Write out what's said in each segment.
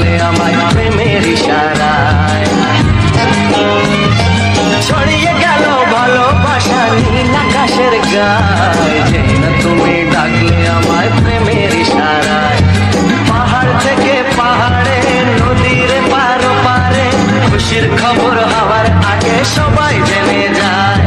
ডাকলে আমায় প্রেমের ইশারায়। ছড়িয়ে গেল ভালোবাসা নীল আকাশের গায়ে, যেই না তুমি ডাকলে আমায় প্রেমের ইশারায়। পাহাড় থেকে পাহাড়ে, নদীর পারো পারে, খুশির খবর হওয়ার আগে সবাই জেনে যায়।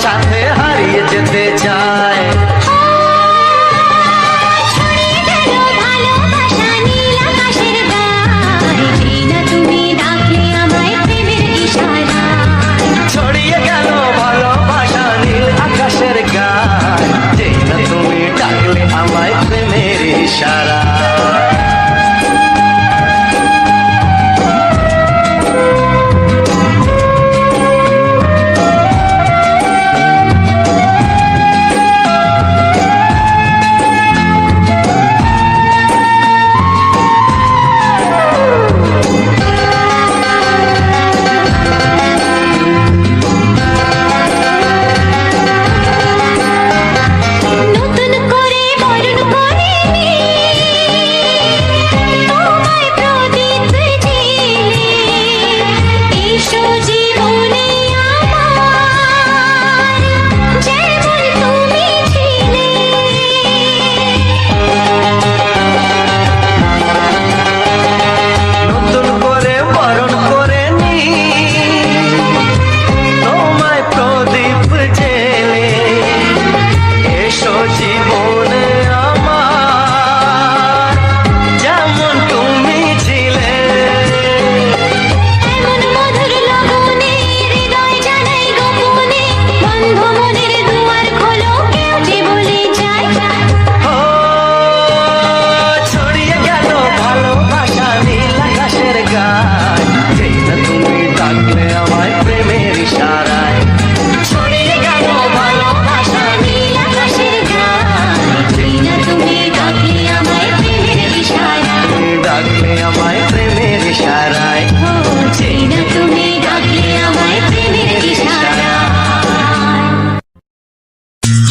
সাথে হারিয়ে যেতে চায়। ছড়িয়ে গেল ভালোবাসা নীল আকাশের গায়ে, যেই না তুমি ডাকলে আমায় প্রেমের ইশারায়।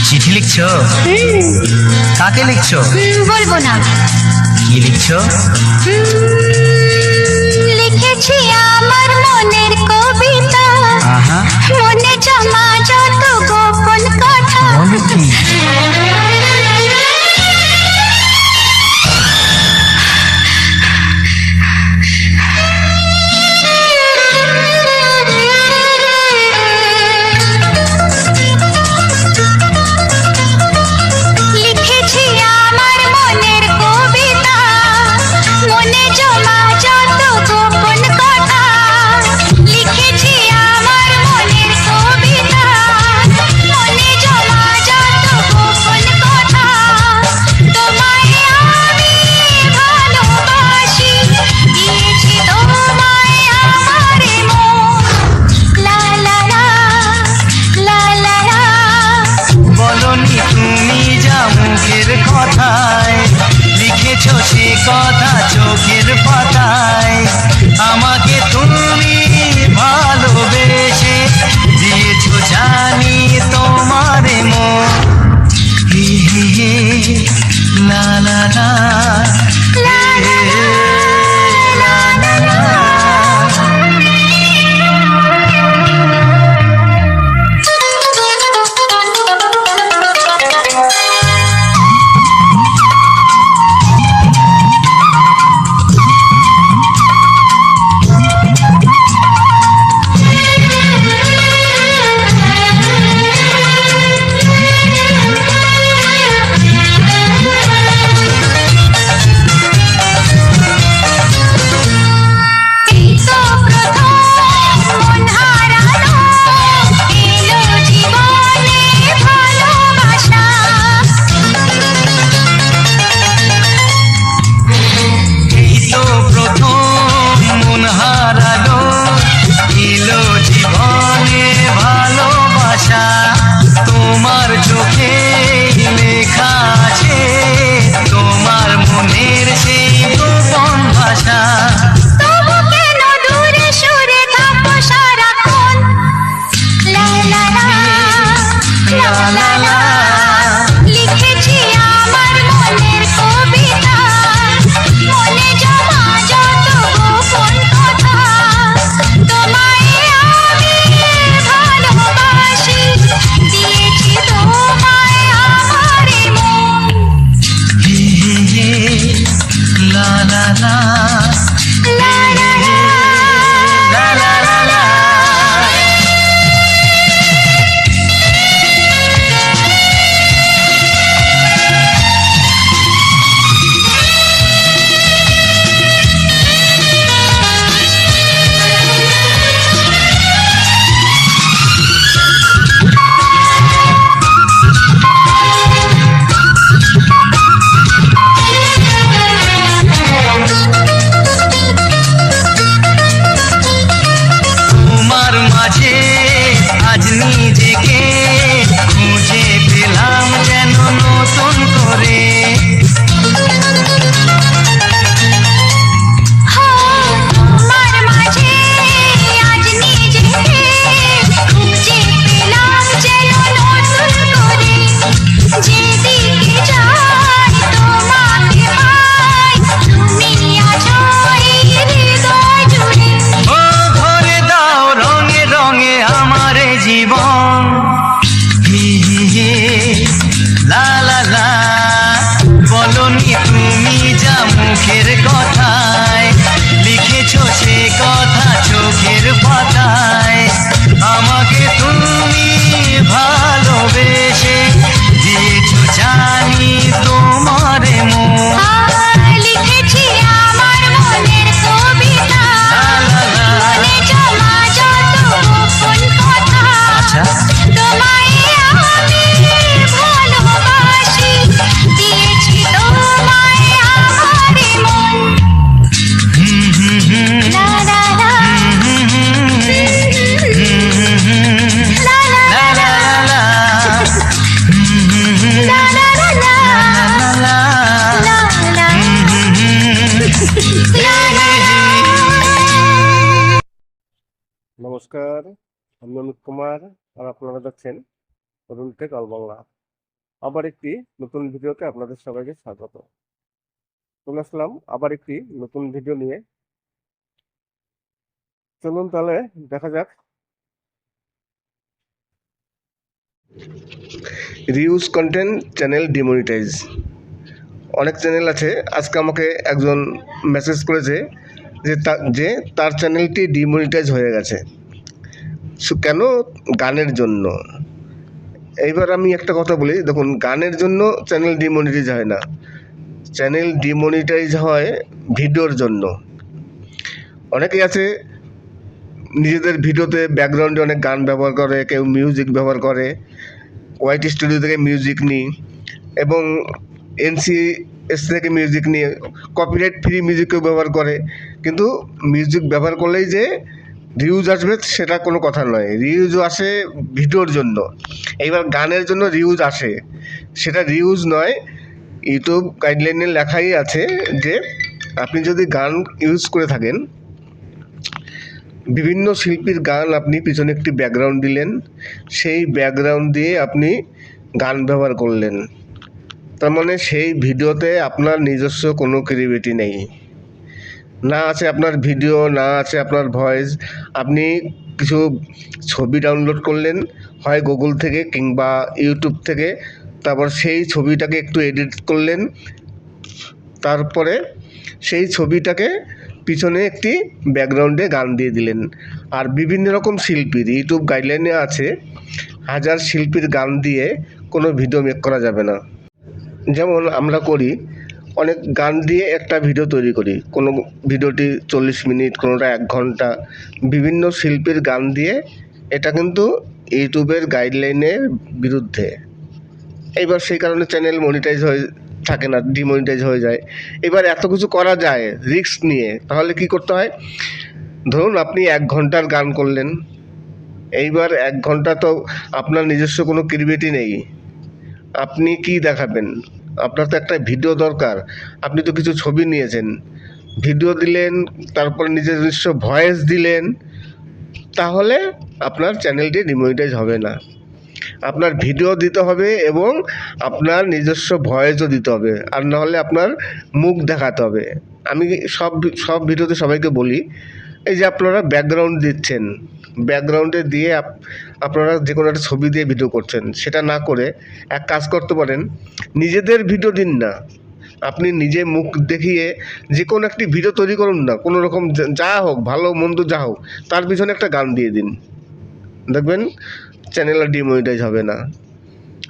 চিঠি লিখছো? কাকে লিখছো? বলবো না। কি লিখছো? লিখেছি আমার মনের কবিতা, মনে জমা যত গোপন কথা। মনে জমা যত গোপন কথা মুখের কথায়, লিখেছো সে কথা চোখের পাতায়। আমাকে তুমি ভালোবেসে দিয়েছো জানি তোমারে মন। হে হে হে, লা লা লা, হে হে হে, লা লা লা। নমস্কার, আমি অনুপ কুমার আর আপনারা দেখছেন অরুণ টেক অল বাংলা। আবার একটি নতুন ভিডিওতে আপনাদের সবাইকে স্বাগত। চলে আসলাম আবার একটি নতুন ভিডিও নিয়ে। চলুন তাহলে দেখা যাক। Reuse content channel demonetise. অনেক চ্যানেল আছে। আজকে আমাকে একজন মেসেজ করেছে যে তার চ্যানেলটি ডিমনিটাইজ হয়ে গেছে। কেন? গানের জন্য। এইবার আমি একটা কথা বলি, দেখুন, গানের জন্য চ্যানেল ডিমনিটাইজ হয় না, চ্যানেল ডিমনিটাইজ হয় ভিডিওর জন্য। অনেকেই আছে নিজেদের ভিডিওতে ব্যাকগ্রাউন্ডে অনেক গান ব্যবহার করে, কেউ মিউজিক ব্যবহার করে, ওয়াইটি স্টুডিও থেকে মিউজিক নিই এবং NCS থেকে মিউজিক নিয়ে কপিরাইট ফ্রি মিউজিকও ব্যবহার করে। কিন্তু মিউজিক ব্যবহার করলেই যে রিউজ আসবে সেটা কোনো কথা নয়। রিউজ আসে ভিডিওর জন্য। এইবার গানের জন্য রিউজ আসে, সেটা রিউজ নয়, ইউটিউব গাইডলাইনে লেখাই আছে যে আপনি যদি গান ইউজ করে থাকেন, বিভিন্ন শিল্পীর গান আপনি পিছনে একটি ব্যাকগ্রাউন্ড দিলেন, সেই ব্যাকগ্রাউন্ড দিয়ে আপনি গান ব্যবহার করলেন, তার মানে সেই ভিডিওতে আপনার নিজস্ব কোনো ক্রিয়েটিভিটি নেই, না আছে আপনার ভিডিও, না আছে আপনার ভয়েস। আপনি কিছু ছবি ডাউনলোড করলেন হয় গুগল থেকে কিংবা ইউটিউব থেকে, তারপর সেই ছবিটাকে একটু এডিট করলেন, তারপরে সেই ছবিটাকে পিছনে একটি ব্যাকগ্রাউন্ডে গান দিয়ে দিলেন। আর বিভিন্ন রকম শিল্পীর ইউটিউব গাইডলাইনে আছে 1000 শিল্পীর গান দিয়ে কোনো ভিডিও মেক করা যাবে না। যেমন আমরা করি, অনেক গান দিয়ে একটা ভিডিও তৈরি করি, কোনো ভিডিওটি 40 মিনিট, কোনোটা 1 ঘন্টা, বিভিন্ন শিল্পীর গান দিয়ে। এটা কিন্তু ইউটিউবের গাইডলাইনের বিরুদ্ধে। এইবার সেই কারণে চ্যানেল মনিটাইজ হয়ে থাকে না, ডিমনিটাইজ হয়ে যায়। এবার এত কিছু করা যায় রিস্ক নিয়ে, তাহলে কি করতে হয়? ধরুন আপনি 1 ঘন্টার গান করলেন, এইবার 1 ঘন্টা তো আপনার নিজস্ব কোনো ক্রিয়েটিভিটি নেই, আপনি কি দেখাবেন? আপনার তো একটা ভিডিও দরকার। আপনি তো কিছু ছবি নিয়েছেন, ভিডিও দিলেন, তারপর নিজের নিজস্ব ভয়েস দিলেন, তাহলে আপনার চ্যানেলটি ডিমনিটাইজ হবে না। আপনার ভিডিও দিতে হবে এবং আপনার নিজস্ব ভয়েসও দিতে হবে, আর নাহলে আপনার মুখ দেখাতে হবে। আমি সব ভিডিওতে সবাইকে বলি, এই যে আপনারা ব্যাকগ্রাউন্ড দিচ্ছেন, ব্যাকগ্রাউন্ডে দিয়ে আপনারা যে কোনো একটা ছবি দিয়ে ভিডিও করছেন, সেটা না করে এক কাজ করতে পারেন, নিজেদের ভিডিও দিন না, আপনি নিজে মুখ দেখিয়ে যে কোনো একটি ভিডিও তৈরি করুন না, কোনো রকম যা হোক, ভালো মন্দ যা হোক, তার পিছনে একটা গান দিয়ে দিন, দেখবেন চ্যানেল আর ডিমনিটাইজ হবে না।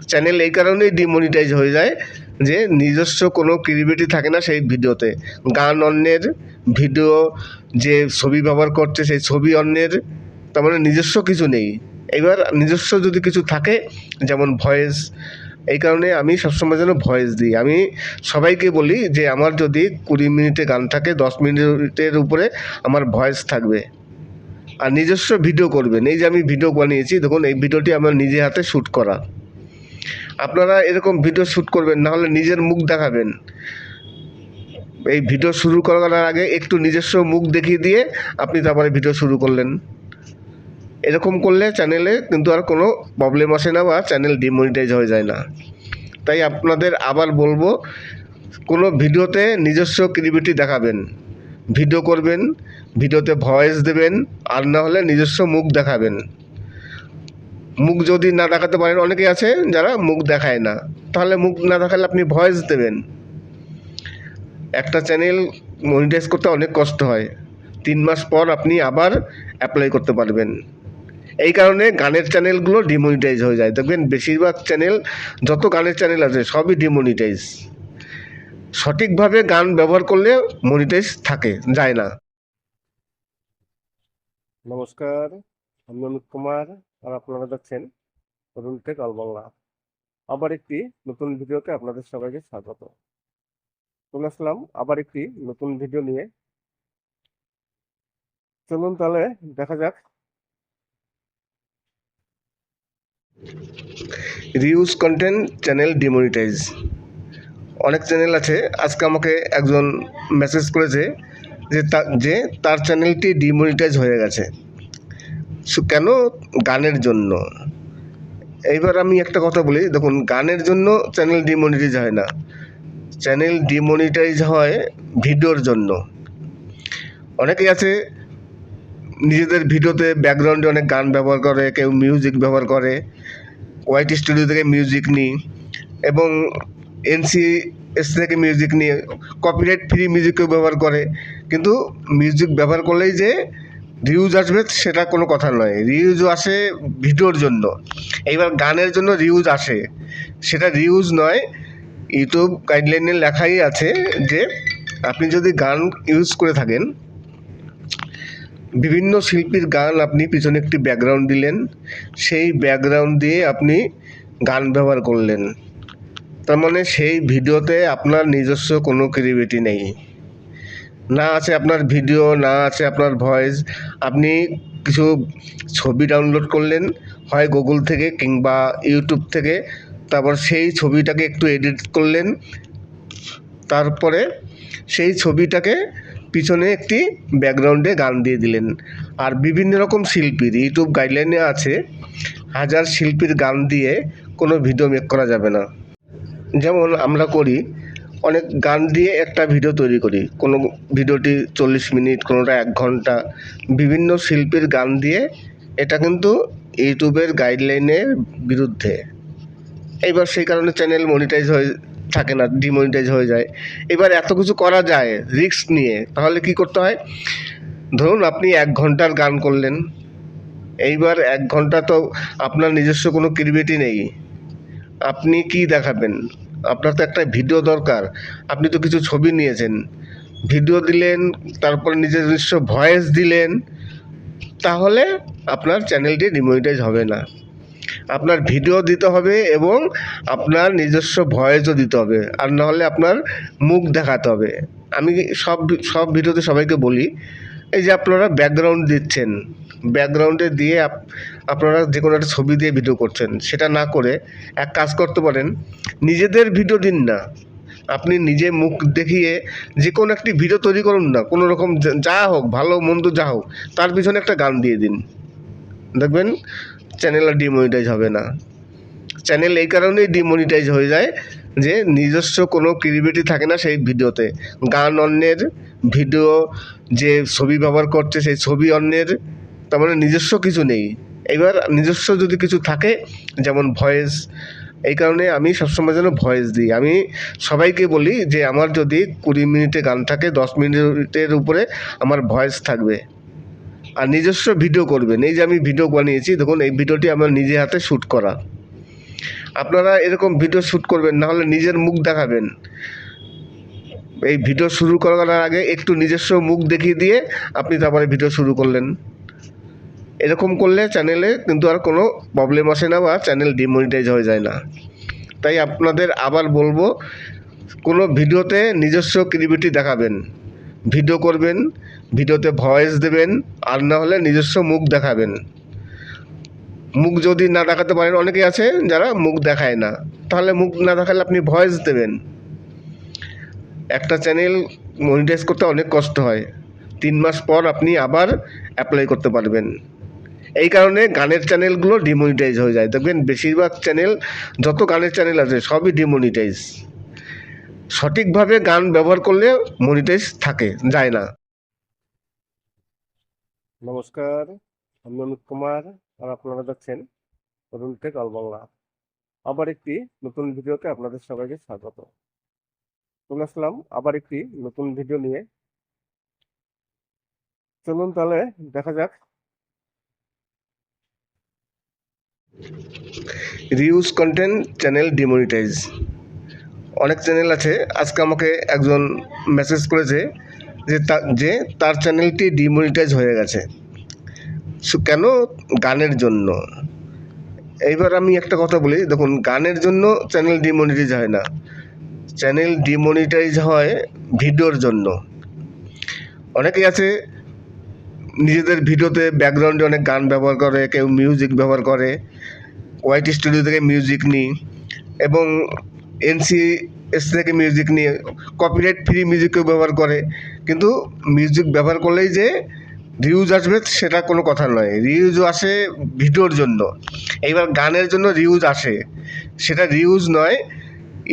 চ্যানেল এই কারণেই ডিমনিটাইজ হয়ে যায় যে নিজস্ব কোনো ক্রিয়েটিভিটি থাকে না সেই ভিডিওতে। গান অন্যের, ভিডিও যে ছবি ব্যবহার করছে সেই ছবি অন্যের, তার মানে নিজস্ব কিছু নেই। এবার নিজস্ব যদি কিছু থাকে, যেমন ভয়েস, এই কারণে আমি সবসময় যেন ভয়েস দিই। আমি সবাইকে বলি যে আমার যদি 20 মিনিটে গান থাকে, 10 মিনিটের উপরে আমার ভয়েস থাকবে, আর নিজস্ব ভিডিও করবেন। এই যে আমি ভিডিও বানিয়েছি, দেখুন এই ভিডিওটি আমার নিজে হাতে শ্যুট করা। আপনারা এরকম ভিডিও শ্যুট করবেন, না হলে নিজের মুখ দেখাবেন। এই ভিডিও শুরু করার আগে একটু নিজস্ব মুখ দেখিয়ে দিয়ে আপনি তারপরে ভিডিও শুরু করলেন। এরকম করলে চ্যানেলে কিন্তু আর কোনো প্রবলেম আসে না, বা চ্যানেল ডিমনিটাইজ হয়ে যায় না। তাই আপনাদের আবার বলবো, কোনো ভিডিওতে নিজস্ব ক্রিয়েটিভিটি দেখাবেন, ভিডিও করবেন, ভিডিওতে ভয়েস দেবেন, আর না হলে নিজস্ব মুখ দেখাবেন। মুখ যদি না দেখাতে পারেন, অনেকেই আছে যারা মুখ দেখায় না, তাহলে মুখ না দেখালে আপনি ভয়েস দেবেন। একটা চ্যানেল মনিটাইজ করতে অনেক কষ্ট হয়, 3 মাস পর আপনি আবার অ্যাপ্লাই করতে পারবেন। এই কারণে গানের চ্যানেলগুলো ডিমনিটাইজ হয়ে যায়। দেখবেন বেশিরভাগ চ্যানেল, যত গানের চ্যানেল আছে সবই ডিমনিটাইজ। সঠিকভাবে গান ব্যবহার করলে মনিটাইজ যায় না। নমস্কার, আমি অমিত কুমার, আর আপনারা দেখছেন অরুণ টেক অল বাংলা। আবার একটি নতুন ভিডিওতে আপনাদের সবাইকে স্বাগত। চলে আসলাম আবার একটি নতুন ভিডিও নিয়ে। চলুন তাহলে দেখা যাক। Reuse content channel demonetise. অনেক চ্যানেল আছে, আজকে আমাকে একজন মেসেজ করেছে যে তার চ্যানেলটি ডিমনিটাইজ হয়ে গেছে। কেন? গানের জন্য। এইবার আমি একটা কথা বলি, দেখুন গানের জন্য চ্যানেল ডিমনিটাইজ হয় না, চ্যানেল ডিমনিটাইজ হয় ভিডিওর জন্য। অনেকেই আছে নিজেদের ভিডিওতে ব্যাকগ্রাউন্ডে অনেক গান ব্যবহার করে, কেউ মিউজিক ব্যবহার করে, ওয়াইট স্টুডিও থেকে মিউজিক নিই এবং NCS থেকে মিউজিক নিয়ে কপিরাইট ফ্রি মিউজিকও ব্যবহার করে। কিন্তু মিউজিক ব্যবহার করলেই যে রিউজ আসবে সেটা কোনো কথা নয়, রিউজও আসে ভিডিওর জন্য। এইবার গানের জন্য রিউজ আসে, সেটা রিউজ নয়। ইউটিউব গাইডলাইনে লেখাই আছে যে আপনি যদি গান ইউজ করে থাকেন, বিভিন্ন শিল্পীর গান আপনি পিছনে একটি ব্যাকগ্রাউন্ড দিলেন, সেই ব্যাকগ্রাউন্ড দিয়ে আপনি গান ব্যবহার করলেন, তার মানে সেই ভিডিওতে আপনার নিজস্ব কোনো ক্রিয়েটিভিটি নেই, না আছে আপনার ভিডিও, না আছে আপনার ভয়েস। আপনি কিছু ছবি ডাউনলোড করলেন হয় গুগল থেকে কিংবা ইউটিউব থেকে, তারপর সেই ছবিটাকে একটু এডিট করলেন, তারপরে সেই ছবিটাকে পিছনে একটি ব্যাকগ্রাউন্ডে গান দিয়ে দিলেন। আর বিভিন্ন রকম শিল্পীর ইউটিউব গাইডলাইনে আছে 1000 শিল্পীর গান দিয়ে কোনো ভিডিও মেক করা যাবে না। যেমন আমরা করি অনেক গান দিয়ে একটা ভিডিও তৈরি করি, কোনো ভিডিওটি 40 মিনিট, কোনোটা 1 ঘন্টা, বিভিন্ন শিল্পীর গান দিয়ে। এটা কিন্তু ইউটিউবের গাইডলাইনের বিরুদ্ধে। এইবার সেই কারণে চ্যানেল মনিটাইজ হয়ে থাকে না, ডিমনিটাইজ হয়ে যায়। এবার এত কিছু করা যায় রিস্ক নিয়ে, তাহলে কি করতে হয়? ধরুন আপনি 1 ঘন্টার গান করলেন, এইবার 1 ঘন্টা তো আপনার নিজস্ব কোনো ক্রিয়েটিভিটি নেই, আপনি কি দেখাবেন? আপনার তো একটা ভিডিও দরকার। আপনি তো কিছু ছবি নিয়েছেন, ভিডিও দিলেন, তারপর নিজস্ব ভয়েস দিলেন, তাহলে আপনার চ্যানেলটি ডিমনিটাইজ হবে না। আপনার ভিডিও দিতে হবে এবং আপনার নিজস্ব ভয়েসও দিতে হবে, আর না হলে আপনার মুখ দেখাতে হবে। আমি সব ভিডিওতে সবাইকে বলি, এই যে আপনারা ব্যাকগ্রাউন্ড দিচ্ছেন, ব্যাকগ্রাউন্ডে দিয়ে আপনারা যে কোনো একটা ছবি দিয়ে ভিডিও করছেন, সেটা না করে এক কাজ করতে পারেন, নিজেদের ভিডিও দিন না, আপনি নিজে মুখ দেখিয়ে যে কোনো একটি ভিডিও তৈরি করুন না, কোনো রকম যা হোক, ভালো মন্দ যা হোক, তার পিছনে একটা গান দিয়ে দিন, দেখবেন চ্যানেল আর ডিমনিটাইজ হবে না। চ্যানেল এই কারণেই ডিমনিটাইজ হয়ে যায় যে নিজস্ব কোনো ক্রিয়েটিভিটি থাকে না সেই ভিডিওতে। গান অন্যের, ভিডিও যে ছবি ব্যবহার করছে সেই ছবি অন্যের, তার মানে নিজস্ব কিছু নেই। এবার নিজস্ব যদি কিছু থাকে, যেমন ভয়েস, এই কারণে আমি সবসময় যেন ভয়েস দিই। আমি সবাইকে বলি যে আমার যদি 20 মিনিটে গান থাকে, 10 মিনিটের উপরে আমার ভয়েস থাকবে, আর নিজস্ব ভিডিও করবেন। এই যে আমি ভিডিও বানিয়েছি, দেখুন এই ভিডিওটি আমার নিজে হাতে শ্যুট করা। আপনারা এরকম ভিডিও শ্যুট করবেন, না হলে নিজের মুখ দেখাবেন। এই ভিডিও শুরু করার আগে একটু নিজস্ব মুখ দেখিয়ে দিয়ে আপনি তারপরে ভিডিও শুরু করলেন। এরকম করলে চ্যানেলে কিন্তু আর কোনো প্রবলেম আসে না, বা চ্যানেল ডিমনিটাইজ হয়ে যায় না। তাই আপনাদের আবার বলবো, কোনো ভিডিওতে নিজস্ব ক্রিয়েটিভিটি দেখাবেন, ভিডিও করবেন, ভিডিওতে ভয়েস দেবেন, আর না হলে নিজস্ব মুখ দেখাবেন। মুখ যদি না দেখাতে পারেন, অনেকেই আছে যারা মুখ দেখায় না, তাহলে মুখ না দেখালে আপনি ভয়েস দেবেন। একটা চ্যানেল মনিটাইজ করতে অনেক কষ্ট হয়, 3 মাস পর আপনি আবার অ্যাপ্লাই করতে পারবেন। এই কারণে গানের চ্যানেলগুলো ডিমনিটাইজ হয়ে যায়। দেখবেন বেশিরভাগ চ্যানেল, যত গানের চ্যানেল আছে সবই ডিমনিটাইজ। সঠিকভাবে গান ব্যবহার করলে মনিটাইজ যায় না। নমস্কার, আমি অমিত কুমার, আর আপনারা দেখছেন অরুণ টেক অল বাংলা। আবার একটি নতুন ভিডিওতে আপনাদের সবাইকে স্বাগত। চলে আসলাম আবার একটি নতুন ভিডিও নিয়ে। চলুন তাহলে দেখা যাক। Reuse content channel demonetise. অনেক চ্যানেল আছে, আজকে আমাকে একজন মেসেজ করেছে যে তার চ্যানেলটি ডিমনিটাইজ হয়ে গেছে। কেন? গানের জন্য। এইবার আমি একটা কথা বলি, দেখুন গানের জন্য চ্যানেল ডিমনিটাইজ হয় না, চ্যানেল ডিমনিটাইজ হয় ভিডিওর জন্য। অনেকেই আছে নিজেদের ভিডিওতে ব্যাকগ্রাউন্ডে অনেক গান ব্যবহার করে, কেউ মিউজিক ব্যবহার করে, ওয়াইট স্টুডিও থেকে মিউজিক নিই এবং NCS থেকে মিউজিক নিয়ে কপিরাইট ফ্রি মিউজিকও ব্যবহার করে। কিন্তু মিউজিক ব্যবহার করলেই যে রিউজ আসবে সেটা কোনো কথা নয়, রিউজও আসে ভিডিওর জন্য। এইবার গানের জন্য রিউজ আসে, সেটা রিউজ নয়।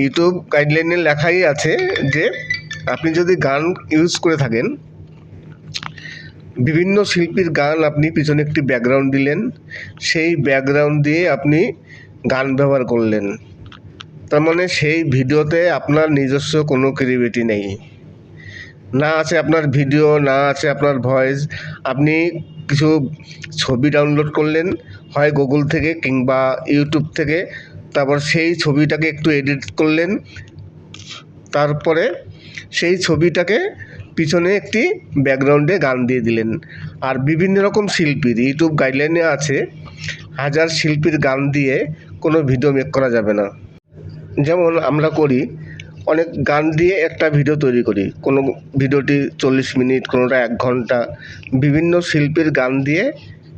ইউটিউব গাইডলাইনে লেখাই আছে যে আপনি যদি গান ইউজ করে থাকেন, বিভিন্ন শিল্পীর গান আপনি পিছনে একটি ব্যাকগ্রাউন্ড দিলেন, সেই ব্যাকগ্রাউন্ড দিয়ে আপনি গান ব্যবহার করলেন, তার মানে সেই ভিডিওতে আপনার নিজস্ব কোনো ক্রিয়েটিভিটি নেই, না আছে আপনার ভিডিও, না আছে আপনার ভয়েস। আপনি কিছু ছবি ডাউনলোড করলেন, হয় গুগল থেকে কিংবা ইউটিউব থেকে, তারপর সেই ছবিটাকে একটু এডিট করলেন, তারপরে সেই ছবিটাকে পিছনে একটি ব্যাকগ্রাউন্ডে গান দিয়ে দিলেন। আর বিভিন্ন রকম শিল্পীর ইউটিউব গাইডলাইনে আছে 1000 শিল্পীর গান দিয়ে কোনো ভিডিও মেক করা যাবে না। যেমন আমরা করি অনেক গান দিয়ে একটা ভিডিও তৈরি করি, কোনো ভিডিওটি 40 মিনিট, কোনোটা 1 ঘন্টা, বিভিন্ন শিল্পীর গান দিয়ে।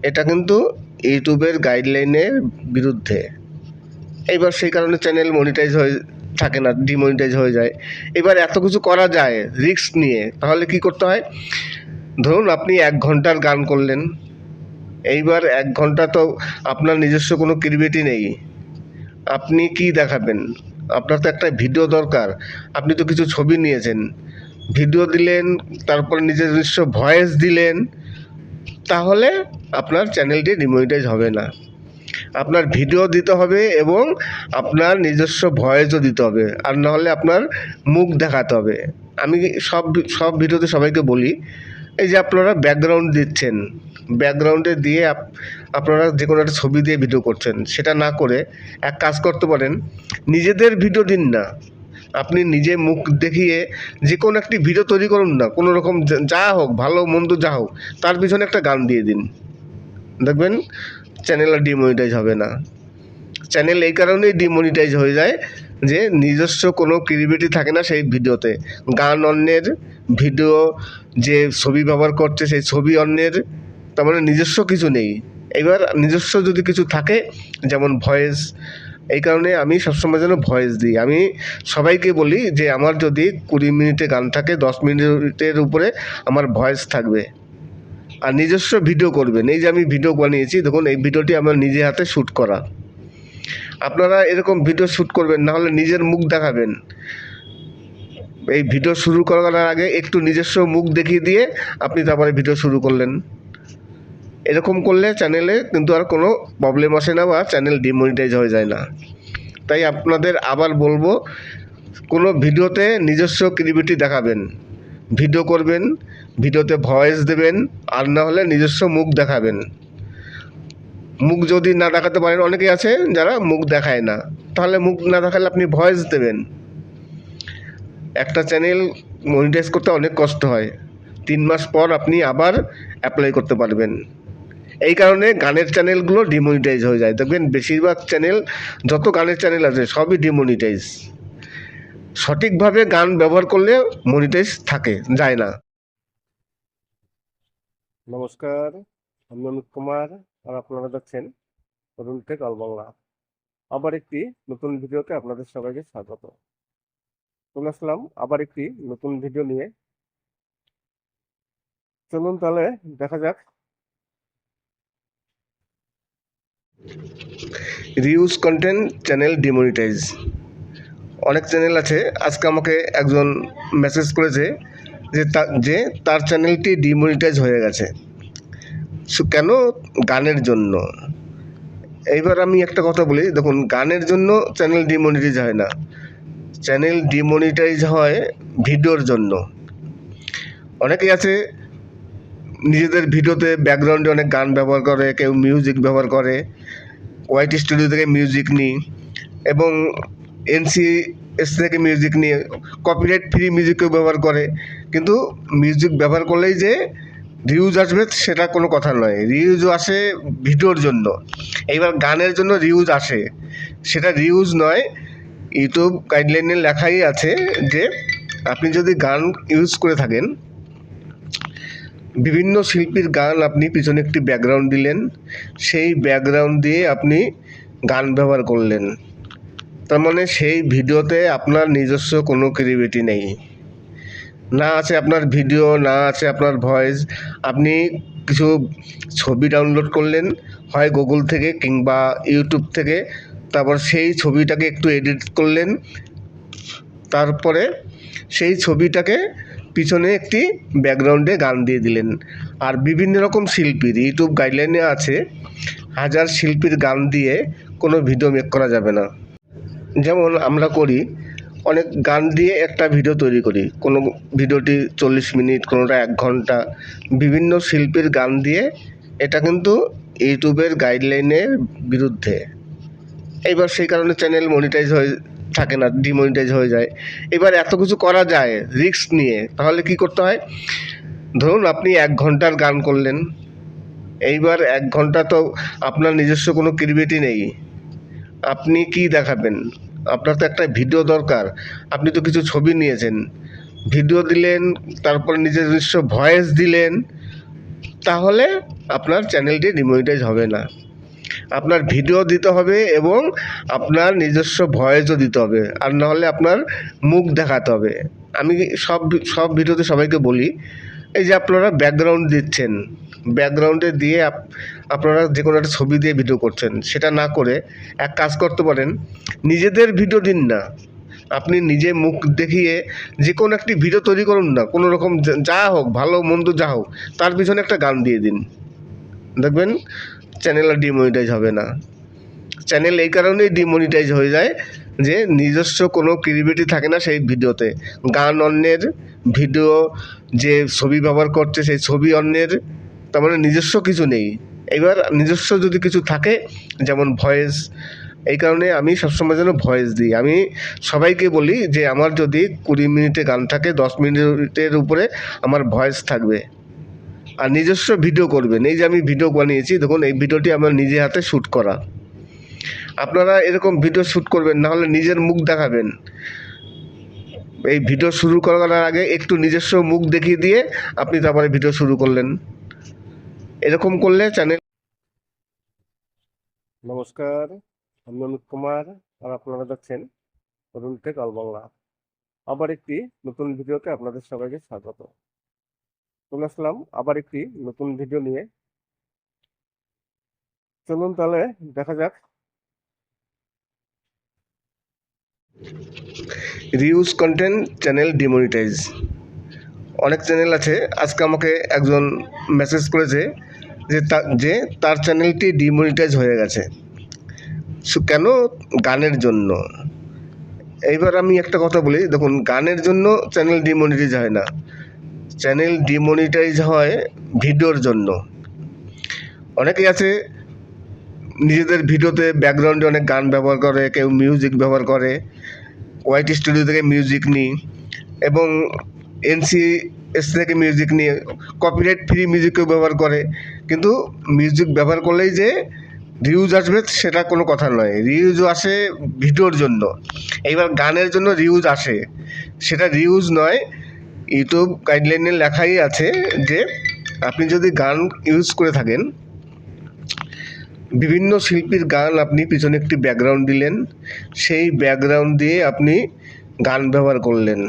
এটা কিন্তু ইউটিউবের গাইডলাইনের বিরুদ্ধে। এইবার সেই কারণে চ্যানেল মনিটাইজ হয়ে থাকে না, ডিমনিটাইজ হয়ে যায়। এবার এত কিছু করা যায় রিস্ক নিয়ে, তাহলে কি করতে হয়? ধরুন আপনি 1 ঘন্টার গান করলেন, এইবার 1 ঘন্টা তো আপনার নিজস্ব কোনো ক্রিয়েটিভিটি নেই, আপনি কি দেখাবেন? আপনার তো একটা ভিডিও দরকার। আপনি তো কিছু ছবি নিয়েছেন, ভিডিও দিলেন, তারপরে নিজস্ব ভয়েস দিলেন, তাহলে আপনার চ্যানেলটি ডিমনিটাইজ হবে না। আপনার ভিডিও দিতে হবে এবং আপনার নিজস্ব ভয়েসও দিতে হবে, আর না হলে আপনার মুখ দেখাতে হবে। আমি সব ভিডিওতে সবাইকে বলি, এই যে আপনারা ব্যাকগ্রাউন্ড দিচ্ছেন, ব্যাকগ্রাউন্ডে দিয়ে আপনারা যে কোনো একটা ছবি দিয়ে ভিডিও করছেন, সেটা না করে এক কাজ করতে পারেন, নিজেদের ভিডিও দিন না, আপনি নিজে মুখ দেখিয়ে যে কোনো একটি ভিডিও তৈরি করুন না, কোনো রকম যা হোক, ভালো মন্দ যা হোক, তার পিছনে একটা গান দিয়ে দিন, দেখবেন চ্যানেল আর ডিমনিটাইজ হবে না। চ্যানেল এই কারণেই ডিমনিটাইজ হয়ে যায় যে নিজস্ব কোনো ক্রিয়েটিভিটি থাকে না সেই ভিডিওতে। গান অন্যের, ভিডিও যে ছবি ব্যবহার করছে সেই ছবি অন্যের, তার মানে নিজস্ব কিছু নেই। এবার নিজস্ব যদি কিছু থাকে, যেমন ভয়েস, এই কারণে আমি সবসময় যেন ভয়েস দিই। আমি সবাইকে বলি যে আমার যদি 20 মিনিটে গান থাকে, 10 মিনিটের উপরে আমার ভয়েস থাকবে, আর নিজস্ব ভিডিও করবেন। এই যে আমি ভিডিও বানিয়েছি, দেখুন এই ভিডিওটি আমার নিজে হাতে শ্যুট করা। আপনারা এরকম ভিডিও শ্যুট করবেন, না হলে নিজের মুখ দেখাবেন। এই ভিডিও শুরু করার আগে একটু নিজস্ব মুখ দেখিয়ে দিয়ে আপনি তারপরে ভিডিও শুরু করলেন। এরকম করলে চ্যানেলে কিন্তু আর কোনো প্রবলেম আসে না বা চ্যানেল ডিমনিটাইজ হয়ে যায় না। তাই আপনাদের আবার বলবো, কোনো ভিডিওতে নিজস্ব ক্রিয়েটিভিটি দেখাবেন, ভিডিও করবেন, ভিডিওতে ভয়েস দেবেন, আর না হলে নিজস্ব মুখ দেখাবেন। মুখ যদি না দেখাতে পারেন, অনেকেই আছে যারা মুখ দেখায় না, তাহলে মুখ না দেখালে আপনি ভয়েস দেবেন। একটা চ্যানেল মনিটাইজ করতে অনেক কষ্ট হয়, 3 মাস পর আপনি আবার অ্যাপ্লাই করতে পারবেন। এই কারণে গানের চ্যানেলগুলো ডিমনিটাইজ হয়ে যায়, দেখবেন বেশিরভাগ চ্যানেল, যত গানের চ্যানেল আছে সবই ডিমনিটাইজ। সঠিকভাবে গান ব্যবহার করলে মনিটাইজ যায় না। নমস্কার, আমি অনুপ কুমার, আর আপনারা দেখছেন অরুণ টেক অল বাংলা। আবার একটি নতুন ভিডিওতে আপনাদের সবাইকে স্বাগত। চলে আসলাম আবার একটি নতুন ভিডিও নিয়ে। চলুন তাহলে দেখা যাক। Reuse content channel demonetise. অনেক চ্যানেল আছে, আজকে আমাকে একজন মেসেজ করেছে যে তার চ্যানেলটি ডিমনিটাইজ হয়ে গেছে। কেন? গানের জন্য। এইবার আমি একটা কথা বলি, দেখুন গানের জন্য চ্যানেল ডিমনিটাইজ হয় না, চ্যানেল ডিমনিটাইজ হয় ভিডিওর জন্য। অনেকেই আছে নিজেদের ভিডিওতে ব্যাকগ্রাউন্ডে অনেক গান ব্যবহার করে, কেউ মিউজিক ব্যবহার করে, ওয়াইটি স্টুডিও থেকে মিউজিক নিই এবং NCS থেকে মিউজিক নিয়ে কপিরাইট ফ্রি মিউজিকও ব্যবহার করে। কিন্তু মিউজিক ব্যবহার করলেই যে রিউজ আসবে সেটা কোনো কথা নয়, রিউজ আসে ভিডিওর জন্য। এইবার গানের জন্য রিউজ আসে, সেটা রিউজ নয়। ইউটিউব গাইডলাইনে লেখাই আছে যে আপনি যদি গান ইউজ করে থাকেন, বিভিন্ন শিল্পীর গান আপনি পিছনে একটি ব্যাকগ্রাউন্ড দিলেন, সেই ব্যাকগ্রাউন্ড দিয়ে আপনি গান ব্যবহার করলেন, তার মানে সেই ভিডিওতে আপনার নিজস্ব কোনো ক্রিয়েটিভিটি নেই, না আছে আপনার ভিডিও, না আছে আপনার ভয়েস। আপনি কিছু ছবি ডাউনলোড করলেন, হয় গুগল থেকে কিংবা ইউটিউব থেকে, তারপর সেই ছবিটাকে একটু এডিট করলেন, তারপরে সেই ছবিটাকে পিছনে একটি ব্যাকগ্রাউন্ডে গান দিয়ে দিলেন। আর বিভিন্ন রকম শিল্পীর ইউটিউব গাইডলাইনে আছে 1000 শিল্পীর গান দিয়ে কোনো ভিডিও মেক করা যাবে না। যেমন আমরা করি, অনেক গান দিয়ে একটা ভিডিও তৈরি করি, কোনো ভিডিওটি 40 মিনিট, কোনোটা 1 ঘন্টা, বিভিন্ন শিল্পীর গান দিয়ে। এটা কিন্তু ইউটিউবের গাইডলাইনের বিরুদ্ধে। এইবার সেই কারণে চ্যানেল মনিটাইজ হয়ে থাকে না, ডিমনিটাইজ হয়ে যায়। এবার এত কিছু করা যায় রিস্ক নিয়ে, তাহলে কি করতে হয়? ধরুন আপনি 1 ঘন্টার গান করলেন, এইবার 1 ঘন্টা তো আপনার নিজস্ব কোনো ক্রিয়েটিভিটি নেই, আপনি কি দেখাবেন? আপনার তো একটা ভিডিও দরকার। আপনি তো কিছু ছবি নিয়েছেন, ভিডিও দিলেন, তারপরে নিজস্ব ভয়েস দিলেন, তাহলে আপনার চ্যানেলটি ডিমনিটাইজ হবে না। আপনার ভিডিও দিতে হবে এবং আপনার নিজস্ব ভয়েসও দিতে হবে, আর নাহলে আপনার মুখ দেখাতে হবে। আমি সব ভিডিওতে সবাইকে বলি, এই যে আপনারা ব্যাকগ্রাউন্ড দিচ্ছেন, ব্যাকগ্রাউন্ডে দিয়ে আপনারা যে কোনো একটা ছবি দিয়ে ভিডিও করছেন, সেটা না করে এক কাজ করতে পারেন, নিজেদের ভিডিও দিন না, আপনি নিজে মুখ দেখিয়ে যে কোনো একটি ভিডিও তৈরি করুন না, কোনো রকম যা হোক, ভালো মন্দ যা হোক, তার পিছনে একটা গান দিয়ে দিন, দেখবেন চ্যানেল আর ডিমনিটাইজ হবে না। চ্যানেল এই কারণেই ডিমনিটাইজ হয়ে যায় যে নিজস্ব কোনো ক্রিয়েটিভিটি থাকে না সেই ভিডিওতে। গান অন্যের, ভিডিও যে ছবি ব্যবহার করছে সেই ছবি অন্যের, তার মানে নিজস্ব কিছু নেই। এবার নিজস্ব যদি কিছু থাকে, যেমন ভয়েস, এই কারণে আমি সবসময় যেন ভয়েস দিই। আমি সবাইকে বলি যে আমার যদি 20 মিনিটে গান থাকে, 10 মিনিটের উপরে আমার ভয়েস থাকবে, আর নিজস্ব ভিডিও করবেন। এই যে আমি ভিডিও বানিয়েছি, দেখুন এই ভিডিওটি আমার নিজে হাতে শ্যুট করা। আপনারা এরকম ভিডিও শ্যুট করবেন, না হলে নিজের মুখ দেখাবেন। এই ভিডিও শুরু করার আগে একটু নিজস্ব মুখ দেখিয়ে দিয়ে আপনি তারপরে ভিডিও শুরু করলেন, এরকম করলে চ্যানেল। নমস্কার, আমি অমিত কুমার, আর আপনারা দেখছেন অরুণ টেক অল বাংলা। আবার একটি নতুন ভিডিওতে আপনাদের সবাইকে স্বাগত। চলে আসলাম আবার একটি নতুন ভিডিও নিয়ে। চলুন তাহলে দেখা যাক। Reuse content channel demonetise. অনেক চ্যানেল আছে, আজকে আমাকে একজন মেসেজ করেছে যে তার চ্যানেলটি ডিমনিটাইজ হয়ে গেছে। কেন? গানের জন্য। এইবার আমি একটা কথা বলি, দেখুন গানের জন্য চ্যানেল ডিমনিটাইজ হয় না, চ্যানেল ডিমনিটাইজ হয় ভিডিওর জন্য। অনেকেই আছে নিজেদের ভিডিওতে ব্যাকগ্রাউন্ডে অনেক গান ব্যবহার করে, কেউ মিউজিক ব্যবহার করে, ওয়াইট স্টুডিও থেকে মিউজিক নিই এবং NCS থেকে মিউজিক নিয়ে কপিরাইট ফ্রি মিউজিকও ব্যবহার করে। কিন্তু মিউজিক ব্যবহার করলেই যে রিউজ আসবে সেটা কোনো কথা নয়, রিউজও আসে ভিডিওর জন্য। এইবার গানের জন্য রিউজ আসে, সেটা রিউজ নয়। ইউটিউব গাইডলাইনে লেখাই আছে যে আপনি যদি গান ইউজ করে থাকেন, বিভিন্ন শিল্পীর গান আপনি পিছনে একটি ব্যাকগ্রাউন্ড দিলেন, সেই ব্যাকগ্রাউন্ড দিয়ে আপনি গান ব্যবহার করলেন,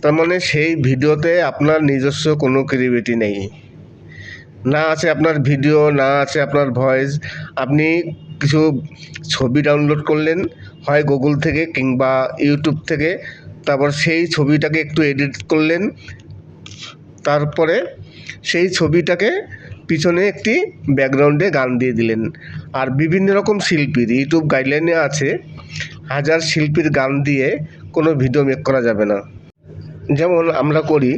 তার মানে সেই ভিডিওতে আপনার নিজস্ব কোনো ক্রিয়েটিভিটি নেই, না আছে আপনার ভিডিও, না আছে আপনার ভয়েস। আপনি কিছু ছবি ডাউনলোড করলেন, হয় গুগল থেকে কিংবা ইউটিউব থেকে, তারপর সেই ছবিটাকে একটু এডিট করলেন, তারপরে সেই ছবিটাকে পিছনে একটি ব্যাকগ্রাউন্ডে গান দিয়ে দিলেন। আর বিভিন্ন রকম শিল্পীর ইউটিউব গাইডলাইনে আছে 1000 শিল্পীর গান দিয়ে কোনো ভিডিও মেক করা যাবে না। যেমন আমরা করি,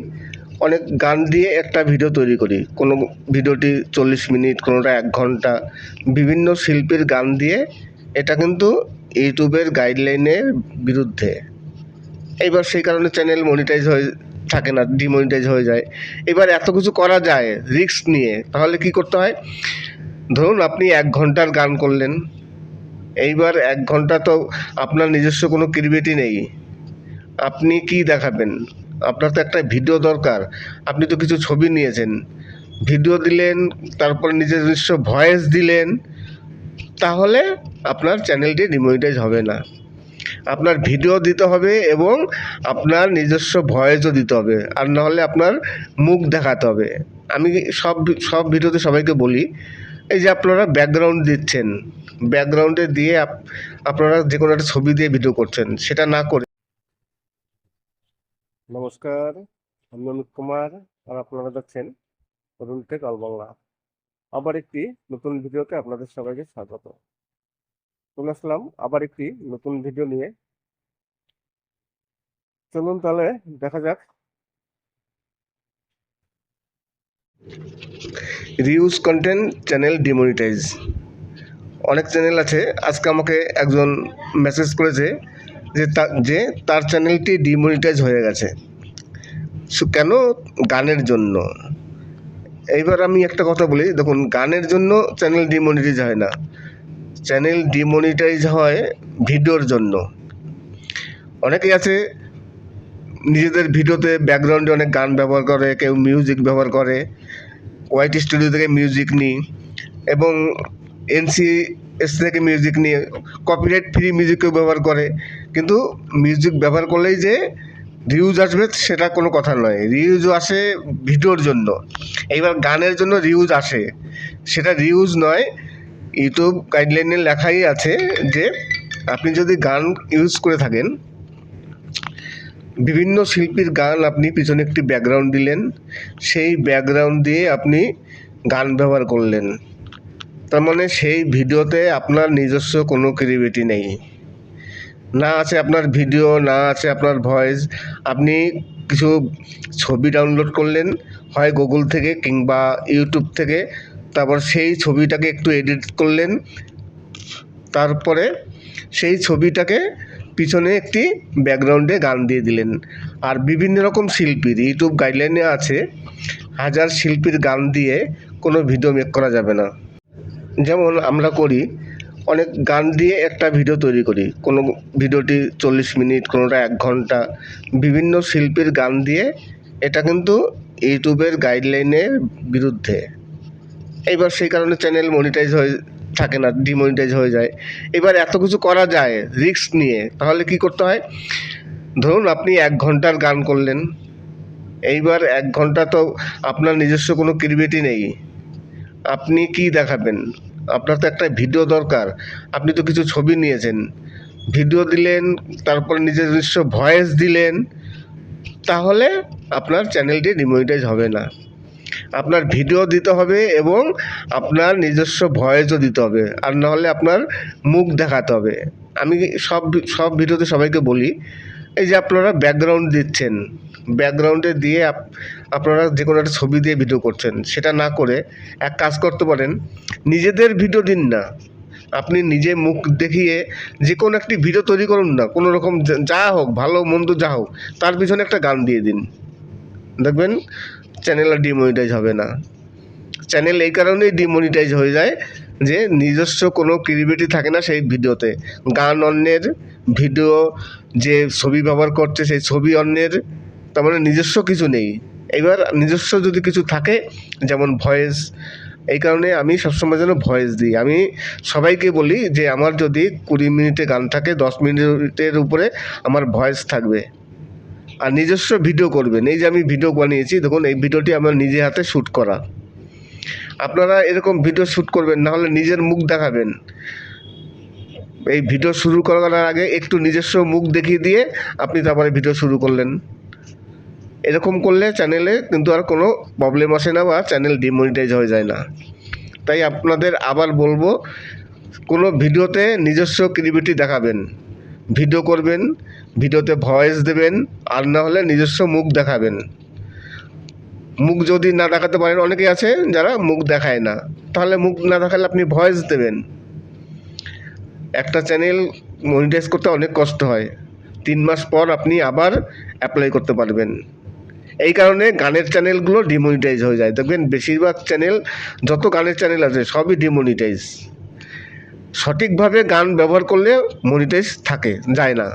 অনেক গান দিয়ে একটা ভিডিও তৈরি করি, কোনো ভিডিওটি 40 মিনিট, কোনোটা 1 ঘন্টা, বিভিন্ন শিল্পীর গান দিয়ে। এটা কিন্তু ইউটিউবের গাইডলাইনের বিরুদ্ধে। এইবার সেই কারণে চ্যানেল মনিটাইজ হয়ে থাকে না, ডিমনিটাইজ হয়ে যায়। এবার এত কিছু করা যায় রিস্ক নিয়ে, তাহলে কি করতে হয়? ধরুন আপনি 1 ঘন্টার গান করলেন, এইবার 1 ঘন্টা তো আপনার নিজস্ব কোনো ক্রিয়েটিভিটি নেই, আপনি কি দেখাবেন? আপনার তো একটা ভিডিও দরকার। আপনি তো কিছু ছবি নিয়েছেন, ভিডিও দিলেন, তারপর নিজস্ব ভয়েস দিলেন, তাহলে আপনার চ্যানেলটি ডিমনিটাইজ হবে না। আপনার ভিডিও দিতে হবে এবং আপনার নিজস্ব ভয়েসও দিতে হবে, আর নাহলে আপনার মুখ দেখাতে হবে। আমি সব ভিডিওতে সবাইকে বলি, এই যে আপনারা ব্যাকগ্রাউন্ড দিচ্ছেন, ব্যাকগ্রাউন্ডে দিয়ে আপনারা যে কোনো একটা ছবি দিয়ে ভিডিও করছেন, সেটা না করে। নমস্কার, আমি অমিত কুমার, আর আপনারা দেখছেন অরুণ টেক অল বাংলা। আবার একটি নতুন ভিডিওতে আপনাদের সবাইকে স্বাগত। চলে আসলাম আবার একটি নতুন ভিডিও নিয়ে। চলুন তাহলে দেখা যাক। Reuse content channel demonetise. অনেক চ্যানেল আছে, আজকে আমাকে একজন মেসেজ করেছে যে তার চ্যানেলটি ডিমনিটাইজ হয়ে গেছে। কেন? গানের জন্য। এইবার আমি একটা কথা বলি, দেখুন গানের জন্য চ্যানেল ডিমনিটাইজ হয় না, চ্যানেল ডিমনিটাইজ হয় ভিডিওর জন্য। অনেকেই আছে নিজেদের ভিডিওতে ব্যাকগ্রাউন্ডে অনেক গান ব্যবহার করে, কেউ মিউজিক ব্যবহার করে, ওয়াইট স্টুডিও থেকে মিউজিক নিই এবং NCS থেকে মিউজিক নিয়ে কপিরাইট ফ্রি মিউজিকও ব্যবহার করে, কিন্তু মিউজিক ব্যবহার করলেই যে রিউজ আসবে সেটা কোনো কথা নয়। রিউজও আসে ভিডিওর জন্য, এইবার গানের জন্য রিউজ আসে, সেটা রিউজ নয়। ইউটিউব গাইডলাইনে লেখাই আছে যে আপনি যদি গান ইউজ করে থাকেন, বিভিন্ন শিল্পীর গান আপনি পিছনে একটি ব্যাকগ্রাউন্ড দিলেন, সেই ব্যাকগ্রাউন্ড দিয়ে আপনি গান ব্যবহার করলেন, তার মানে সেই ভিডিওতে আপনার নিজস্ব কোনো ক্রিয়েটিভিটি নেই, না আছে আপনার ভিডিও, না আছে আপনার ভয়েস। আপনি কিছু ছবি ডাউনলোড করলেন হয় গুগল থেকে কিংবা ইউটিউব থেকে, তারপর সেই ছবিটাকে একটু এডিট করলেন, তারপরে সেই ছবিটাকে পিছনে একটি ব্যাকগ্রাউন্ডে গান দিয়ে দিলেন। আর বিভিন্ন রকম শিল্পীর ইউটিউব গাইডলাইনে আছে 1000 শিল্পীর গান দিয়ে কোনো ভিডিও মেক করা যাবে না। যেমন আমরা করি, অনেক গান দিয়ে একটা ভিডিও তৈরি করি, কোনো ভিডিওটি 40 মিনিট, কোনোটা 1 ঘন্টা, বিভিন্ন শিল্পীর গান দিয়ে। এটা কিন্তু ইউটিউবের গাইডলাইনের বিরুদ্ধে। এইবার সেই কারণে চ্যানেল মনিটাইজ হয়ে থাকে না, ডিমনিটাইজ হয়ে যায়। এবার এত কিছু করা যায় রিস্ক নিয়ে, তাহলে কি করতে হয়? ধরুন আপনি 1 ঘন্টার গান করলেন, এইবার 1 ঘন্টা তো আপনার নিজস্ব কোনো ক্রিয়েটিভিটি নেই, আপনি কি দেখাবেন? আপনার তো একটা ভিডিও দরকার। আপনি তো কিছু ছবি নিয়েছেন, ভিডিও দিলেন, তারপরে নিজস্ব ভয়েস দিলেন, তাহলে আপনার চ্যানেলটি ডিমনিটাইজ হবে না। আপনার ভিডিও দিতে হবে এবং আপনার নিজস্ব ভয়েসও দিতে হবে, আর না হলে আপনার মুখ দেখাতে হবে। আমি সব ভিডিওতে সবাইকে বলি, এই যে আপনারা ব্যাকগ্রাউন্ড দিচ্ছেন, ব্যাকগ্রাউন্ডে দিয়ে আপনারা যে কোনো একটা ছবি দিয়ে ভিডিও করছেন, সেটা না করে এক কাজ করতে পারেন, নিজেদের ভিডিও দিন না, আপনি নিজে মুখ দেখিয়ে যে কোনো একটি ভিডিও তৈরি করুন না, কোনো রকম যা হোক, ভালো মন্দ যা হোক, তার পিছনে একটা গান দিয়ে দিন, দেখবেন চ্যানেল আর ডিমনিটাইজ হবে না। চ্যানেল এই কারণেই ডিমনিটাইজ হয়ে যায় যে নিজস্ব কোনো ক্রিয়েটিভিটি থাকে না সেই ভিডিওতে। গান অন্যের, ভিডিও যে ছবি ব্যবহার করছে সেই ছবি অন্যের, তার মানে নিজস্ব কিছু নেই। এবার নিজস্ব যদি কিছু থাকে, যেমন ভয়েস, এই কারণে আমি সবসময় যেন ভয়েস দিই। আমি সবাইকে বলি যে আমার যদি 20 মিনিটে গান থাকে, 10 মিনিটের উপরে আমার ভয়েস থাকবে, আর নিজস্ব ভিডিও করবেন। এই যে আমি ভিডিও বানিয়েছি, দেখুন এই ভিডিওটি আমার নিজে হাতে শ্যুট করা। আপনারা এরকম ভিডিও শ্যুট করবেন, না হলে নিজের মুখ দেখাবেন। এই ভিডিও শুরু করার আগে একটু নিজস্ব মুখ দেখিয়ে দিয়ে আপনি তারপরে ভিডিও শুরু করলেন। এরকম করলে চ্যানেলে কিন্তু আর কোনো প্রবলেম আসে না বা চ্যানেল ডিমনিটাইজ হয়ে যায় না। তাই আপনাদের আবার বলবো, কোনো ভিডিওতে নিজস্ব ক্রিয়েটিভিটি দেখাবেন, ভিডিও করবেন, ভিডিওতে ভয়েস দেবেন, আর না হলে নিজস্ব মুখ দেখাবেন। মুখ যদি না দেখাতে পারেন, অনেকে আছে যারা মুখ দেখায় না, তাহলে মুখ না দেখালে আপনি ভয়েস দেবেন। একটা চ্যানেল মনিটাইজ করতে অনেক কষ্ট হয়, 3 মাস পর আপনি আবার অ্যাপ্লাই করতে পারবেন। এই কারণে গানের চ্যানেলগুলো ডিমনিটাইজ হয়ে যায়। দেখবেন বেশিরভাগ চ্যানেল, যত গানের চ্যানেল আছে সবই ডিমনিটাইজ। সঠিকভাবে গান ব্যবহার করলে মনিটাইজ থাকে, যায় না।